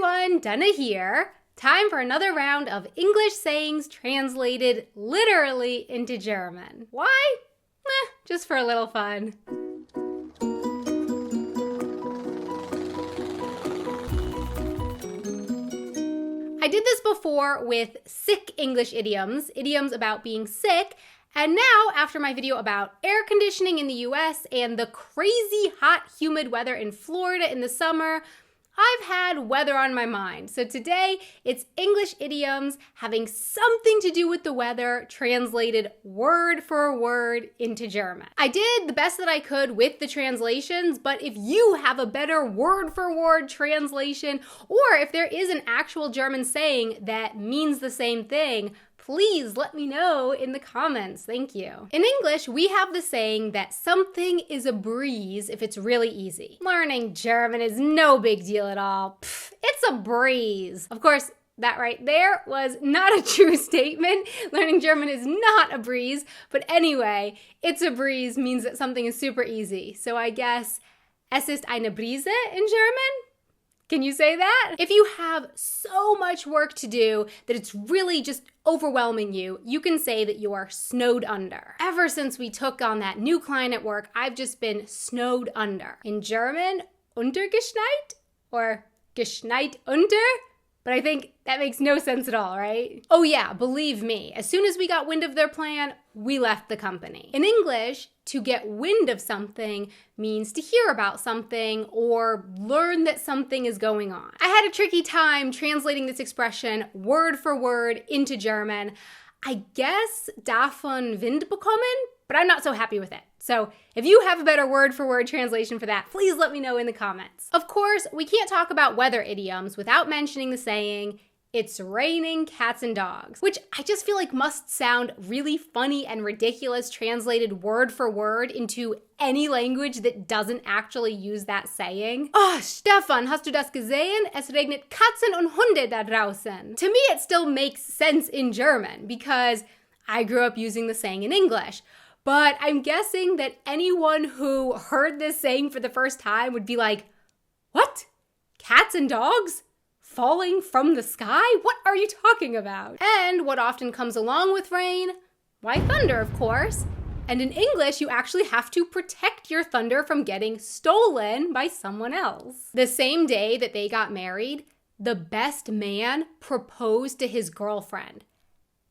everyone, Dana here. Time for another round of English sayings translated literally into German. Why? Just for a little fun. I did this before with sick English idioms about being sick, and now after my video about air conditioning in the US and the crazy hot, humid weather in Florida in the summer, I've had weather on my mind. So today, it's English idioms having something to do with the weather, translated word for word into German. I did the best that I could with the translations, but if you have a better word for word translation, or if there is an actual German saying that means the same thing, please let me know in the comments. Thank you. In English, we have the saying that something is a breeze if it's really easy. Learning German is no big deal at all. It's a breeze. Of course, that right there was not a true statement. Learning German is not a breeze, but anyway, it's a breeze means that something is super easy. So I guess es ist eine Brise in German? Can you say that? If you have so much work to do that it's really just overwhelming you, you can say that you are snowed under. Ever since we took on that new client at work, I've just been snowed under. In German, untergeschneit or geschneit unter? But I think that makes no sense at all, right? Oh yeah, believe me, as soon as we got wind of their plan, we left the company. In English, to get wind of something means to hear about something or learn that something is going on. I had a tricky time translating this expression word for word into German. I guess davon Wind bekommen, but I'm not so happy with it. So if you have a better word for word translation for that, please let me know in the comments. Of course, we can't talk about weather idioms without mentioning the saying, it's raining cats and dogs, which I just feel like must sound really funny and ridiculous translated word for word into any language that doesn't actually use that saying. Oh, Stefan, hast du das gesehen? Es regnet Katzen und Hunde da draußen. To me, it still makes sense in German because I grew up using the saying in English. But I'm guessing that anyone who heard this saying for the first time would be like, what? Cats and dogs? Falling from the sky? What are you talking about? And what often comes along with rain? Why, thunder, of course. And in English, you actually have to protect your thunder from getting stolen by someone else. The same day that they got married, the best man proposed to his girlfriend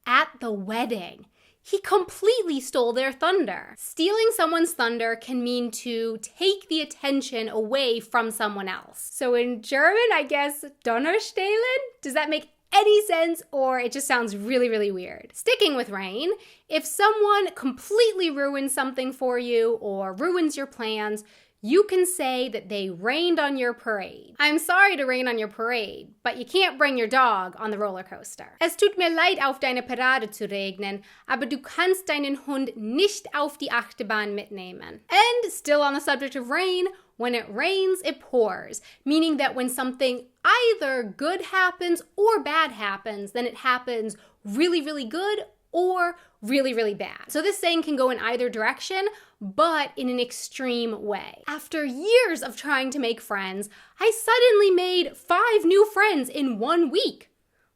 at the wedding. He completely stole their thunder. Stealing someone's thunder can mean to take the attention away from someone else. So in German, I guess, Donner stehlen? Does that make any sense, or it just sounds really, really weird? Sticking with rain, if someone completely ruins something for you or ruins your plans, you can say that they rained on your parade. I'm sorry to rain on your parade, but you can't bring your dog on the roller coaster. Es tut mir leid, auf deine Parade zu regnen, aber du kannst deinen Hund nicht auf die Achterbahn mitnehmen. And still on the subject of rain, when it rains, it pours, meaning that when something either good happens or bad happens, then it happens really, really good or really, really bad. So this saying can go in either direction, but in an extreme way. After years of trying to make friends, I suddenly made 5 new friends in 1 week.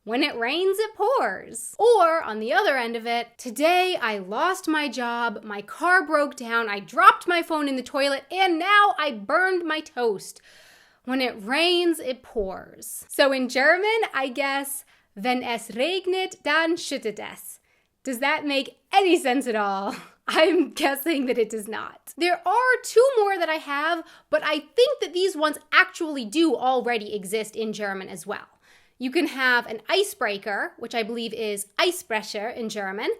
When it rains, it pours. Or, on the other end of it, today I lost my job, my car broke down, I dropped my phone in the toilet, and now I burned my toast. When it rains, it pours. So in German, I guess, wenn es regnet, dann schüttet es. Does that make any sense at all? I'm guessing that it does not. There are 2 more that I have, but I think that these ones actually do already exist in German as well. You can have an icebreaker, which I believe is Eisbrecher in German,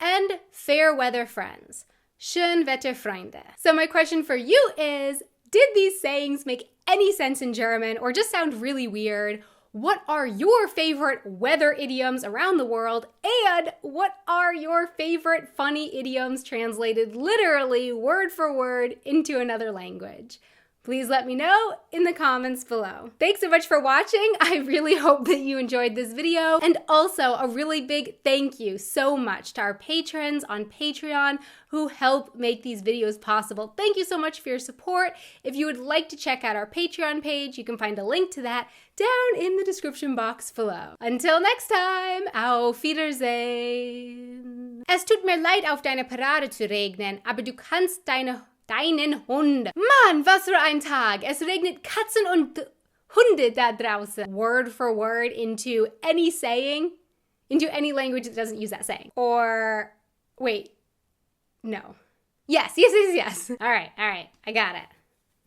and fair weather friends, Schönwetterfreunde. So my question for you is, did these sayings make any sense in German or just sound really weird? What are your favorite weather idioms around the world? And what are your favorite funny idioms translated literally word for word into another language? Please let me know in the comments below. Thanks so much for watching. I really hope that you enjoyed this video. And also a really big thank you so much to our patrons on Patreon who help make these videos possible. Thank you so much for your support. If you would like to check out our Patreon page, you can find a link to that down in the description box below. Until next time, auf Wiedersehen. Es tut mir leid, auf deine Parade zu regnen, aber du kannst deinen Hund. Mann, was für ein Tag. Es regnet Katzen und Hunde da draußen. Word for word into any saying, into any language that doesn't use that saying. Or, wait, no. Yes. All right, I got it.